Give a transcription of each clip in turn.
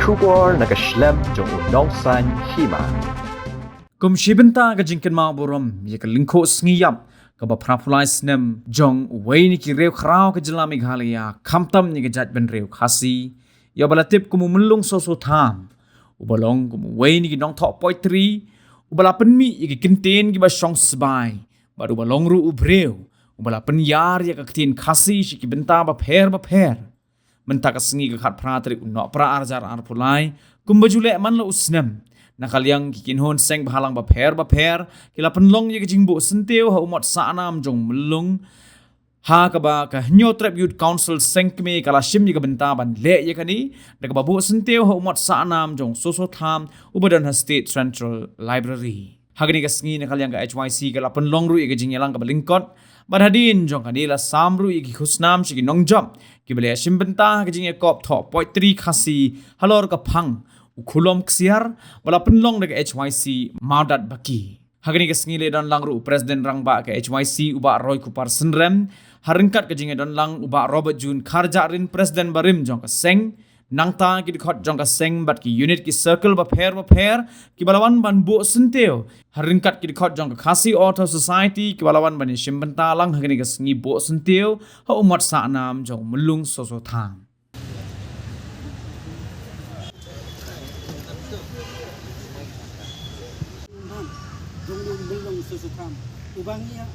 Shubor nakaslem jong unong san hima. Kum shibenta ka jinkin ma borom ye ka lingko sngyap ka ba prapulai snem jong wei ni ki rew khrau ka jila Meghalaya khamtam ni ka jat ben rew khasi ya balatip kum mulung so tham ubalong kum wei ni ki nong thok poitri ubala penmi ye ki kinten ki ba shong sbai baru balong ru ubrew ubala penyar ye ka ktin khasi shi ki benta ba pher menta ka sngi ka khat pratri unno pra arjar ar pulai kum bajule man lo usnem nakaliang kikinhon seng bahalang ba pher kila penlong ye jingbo senteu ha umot sanam jong melung ha ka ba ka nyo tribute council seng kme kala shim ni ka benta ban le ye kani da ka babu senteu ha umot sanam jong soso tham ubadan ha state central library hagni ka sngi nakaliang ka HYC kala penlong ru ye jingyalang ka balingkot badhadin jong kanila samru ye khusnam shi nongjam kibale shim benta ka jingye kop tho poitri khasi halor ka phang ukulom ksiar wala penlong daga HYC maudat baki hagani ka sngi le don lang ru president rangba ka HYC uba roy kupar senrem haringkat ka jinge don lang uba Robert Jun kharja rin president barim jong ka seng nangta ki khot jong ka seng bat ki unit ki circle ba pher ki balawan ban bo senteo haringkat ki khot jong ka khasi auto society ki balawan ban shimbenta lang hagani ka sngi bo senteo ha umat sa nam jong mulung so thang belum sesukam ubangnya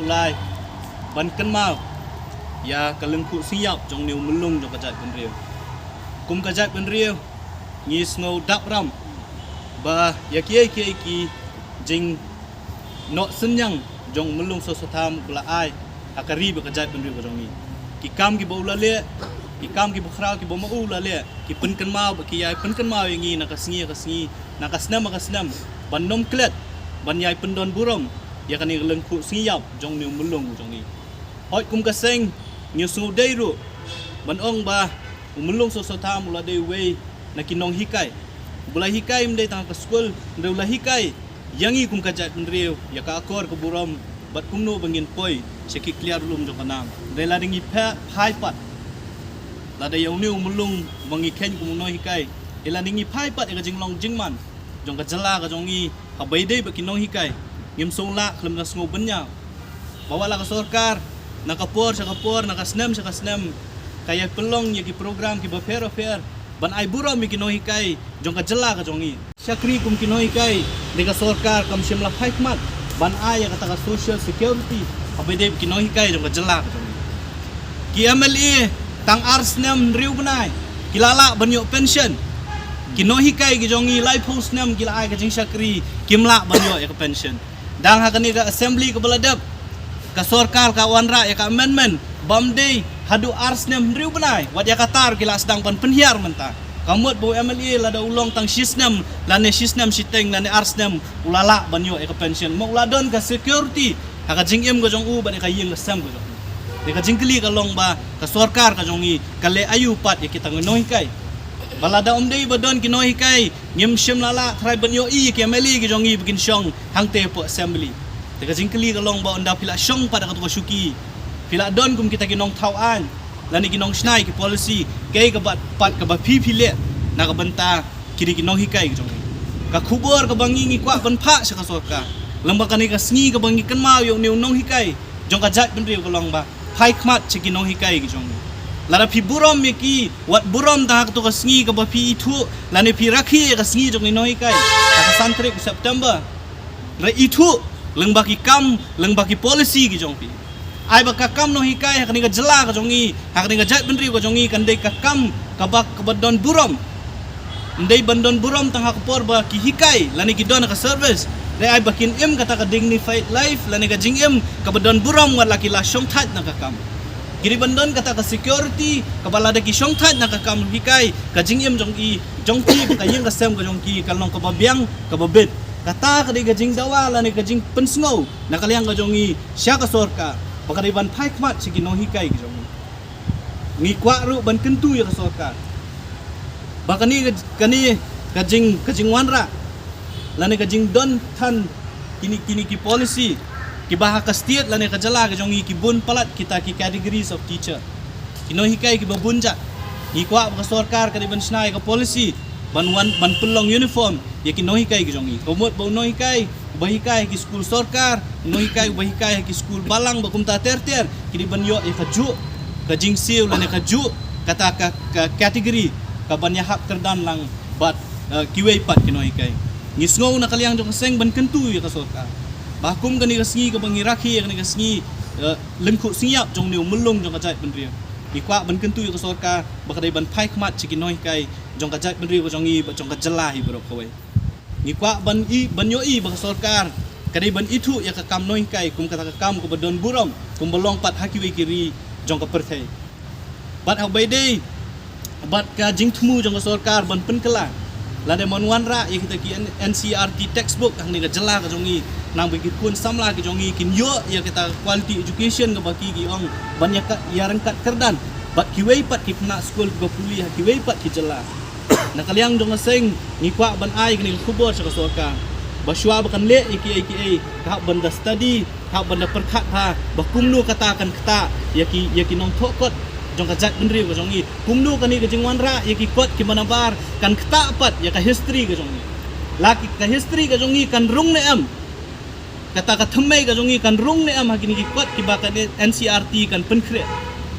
Pulai ban kan mau ya kalengku siap jong niu melung jong kajat ben riu kum kajat ben riu ngi snow dap ram ba ya ki jing no senyang jong melung so tham bula ai akari be kajat ben riu jong ni ki kam ki bola le ki kam ki bukhra ki boma ula le ki pen kan mau ki yai pen kan mau ngi na kasngi na kasnam ban nom klet ban yai pendon burom ya kan ni lengku siap jong ni mulung jong ni hoi kum ka seng nyu su dei ru ban ong ba mulung so tham ula dei we na kinong hikai bula hikai mdei tang ka school ndeu la hikai yangi kum ka jat ndriu ya ka akor ko burom bat kum no bangin poi seki clear lum jong kanam dei la dingi pha phai pat la dei yong niu mulung mangi ken kum no hikai ila dingi phai pat ka jinglong jingman jong ka jala ka jong ni ha bai dei ba kinong hikai ngim sungla klem na sngo benya bawala ka sarkar nakapor nakasnem kaya pelong ye ki program ki bafer ban ai buro mi kinohi kai jong ka jela ka jongi syakri kum kinohi kai de ka sarkar kam shimla faikmat ban ai ka social security abede kinohi kai jong ka jela ka jongi ki MLA tang arsnem riu benai kilala banyo pension kinohi kai ki jongi life house nem kila ai ka jing syakri kimla banyo ya ka pension dang hakani ka assembly ka baladap ka sarkar ka wanra ya ka amendment bamdei hadu arsnem riu benai wat ya katar kila sedang pan penhiar menta kamut bo MLA lada ulong tang sisnem lane sisnem siteng lane arsnem ulala banyo ya ka pension mo uladon ka security ka jingim go jong u ba ka ying sam go de ka jingkli ka long ba ka sarkar ka jongi kale ayu pat ya kita ngonoi kai balada omdei badon kinoi kai ngim shim lala thrai banyo i ke meli ki jongi bikin shong hangte po assembly te ka jingkli ka long ba onda pila shong pada ka suki pila don kum kita kinong tauan lani kinong snai ki policy kai ka bat pat ka ba le na ka benta kiri kinong hikai ki jongi ka khubor ka bangi ngi kwa ban pha sa ka sorka lamba ka ni ka sngi ka bangi kan mau yo new nong hikai jong ka jat ben riu ka long ba phai khmat chi kinong hikai ki jongi lara pi burom me ki wat burom ta to ka sngi ka ba pi itu lani pi rakhi ka sngi jong inoi kai ka santrik September ra itu lengba ki kam lengba ki policy ki jong pi ai ba ka kam no hikai ha ni ka jela ka jongi ha ni ka jat benri ka jongi kan dei ka kam ka ba ka badon burom ndei bandon burom tang ha ka por ba ki hikai lani ki don ka service re ai bakin im kata ka dignified life lani ka jing im ka badon burom wala ki la shong that na ka kam Kiri bandon kata ka security kabala da ki syong that na ka kam hikai ka jingim jong i jong ki ka yeng ka sem ka jong ki kalong ka babyang ka babet kata ka di ka jing dawa la ni ka jing pensngau na kaliang ka jong i sya ka sorka baka di ban phai khmat si ki no hikai ka jong ngi kwa ru ban kentu ya ka sorka baka ni ka jing wanra la ni ka jing don than kini ki policy ki baha ka state la ne ka jala ka jong i ki bun palat kita ki categories of teacher kino hikai ki babunja ki kwa ka sarkar ka di ban snai ka policy ban pelong uniform ya ki no hikai ki jong i komot bo no hikai bahikai ki school sarkar no hikai bahikai ki school balang ba kumta ter ki di ban yo e ka ju ka jing siu la ne ka ju kata ka category ka ban ya hak terdan lang bat ki wei pat ki no hikai ngisngou na kaliang jong seng ban kentu ya ka sarkar bakum kani kasngi ka bangi rakhi kani kasngi lengkhu siap jong new melung jong kajai benria ikwa ban kentu ka sarkar bakadai ban phai khmat chiki noi kai jong kajai benria jong i jong ka jala hi bro khawai ikwa ban yo i ba sarkar kadai ban itu ya ka kam noi kai kum kata ka kam ko badon burom kum belong pat hakiwi kiri jong ka perthai bat habai dei bat ka jing thmu jong ka sarkar ban penkela lade manuan ra ya kita ki NCRT textbook ang ni ka jala ka jong i nang bagi kun samla ki jongi kin yo ya kita quality education ka baki ki ong banyak ya rengkat kerdan bat ki wei pat ki pna school ka kuliah ki wei pat ki jela na kaliang dong seng ni kwa ban ai ni khubor sa sorka baswa bakan le iki ka ban da study ka ban da perkhat ha bakumnu katakan kata ya ki nong thokot jong ka jat benri ka jongi kumnu ka ni ka jingwan ra ya ki kot ki manabar kan kata pat ya ka history ka jongi laki ka history ka jongi kan rung ne am kata ka thamai ka jongi kan rung ne am hakini ki kot ki ba ka NCRT kan penkre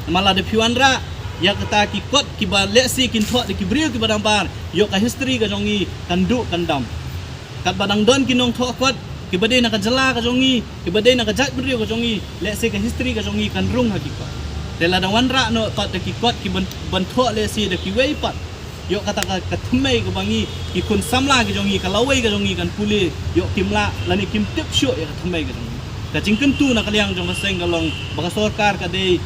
mala de piwanra ya kata ki kot ki ba lesi kin thot de ki brio ki badang bar yo ka history ka jongi kan du kan dam kat badang don ki nong thok kot ki bade na ka jala ka jongi ki bade na ka jat brio ka jongi lesi ka history ka jongi kan rung hakiko tela da wanra no tot de ki kot ki ban thok lesi de ki wei pat yo kata ka thmei ka bangi ki kun samla ki jongi ka lawai ka jongi kan puli yo kimla lani kim tip syo ya ka thmei ka jongi ka jingken tu na kaliang jong ka seng galong baka sarkar ka dei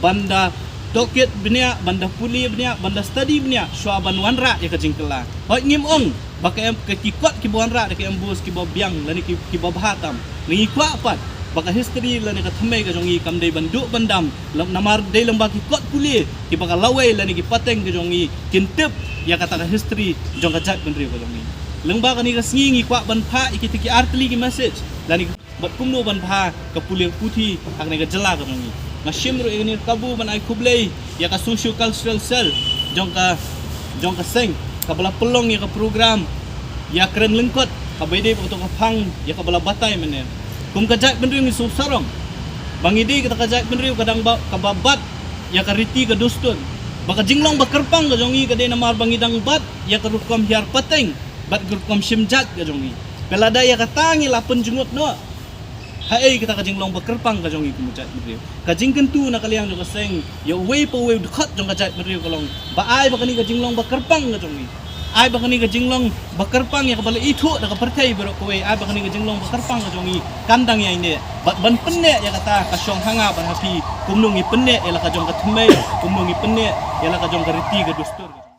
banda doket bnia banda puli bnia banda study bnia shwa ban wanra ya ka jingkela hoi ngim ong baka em ka ki kot ki wanra de ka embus ki bobyang lani ki babhatam ngi kwa pat baka history lani ka thmei ka jongi kam dei bandu bandam namar dei lamba ki kot puli ki baka lawai lani ki pateng ka jongi kin tip ya kata ka history jong ka jat benri ka jongi lengba ka ni ka sngi kwa ban pha ikiti ki artli ki message lani bat kumno ban pha ka puli puthi ak ni ka jala ka jongi ngashimru ini kabu ban ai kublei ya ka socio cultural cell jong ka seng ka bala pelong ya ka program ya keren lengkot ka bede pa ka phang ya ka bala batai menen kum ka jat benri ni sarong bangidi kita ka jat benri kadang ka babat ya ka riti ka dustun baka jinglong bakerpang ka jongi ka de namar bangidang bat ya ka rukom hiar pateng bat rukom simjat ka jongi pelada ya ka tangi lapen jungut no hai kita ka jinglong bakerpang ka jongi kumujat beriu ka jingken tu na kaliang jo ka seng ya wei po wei dkhat jong ka jat beriu kalong ba ai baka ni ka jinglong bakerpang ka jongi ai baka ni ka jinglong bakerpang ya ka bala itu da ka perthai bero ko wei ai baka ni ka jinglong bakerpang ka jongi kandang ya ine bat ban penne ya kata ka syong hanga ban hapi kumnungi penne ela ka jong ka thmei kumnungi penne ela ka jong ka riti ka dustur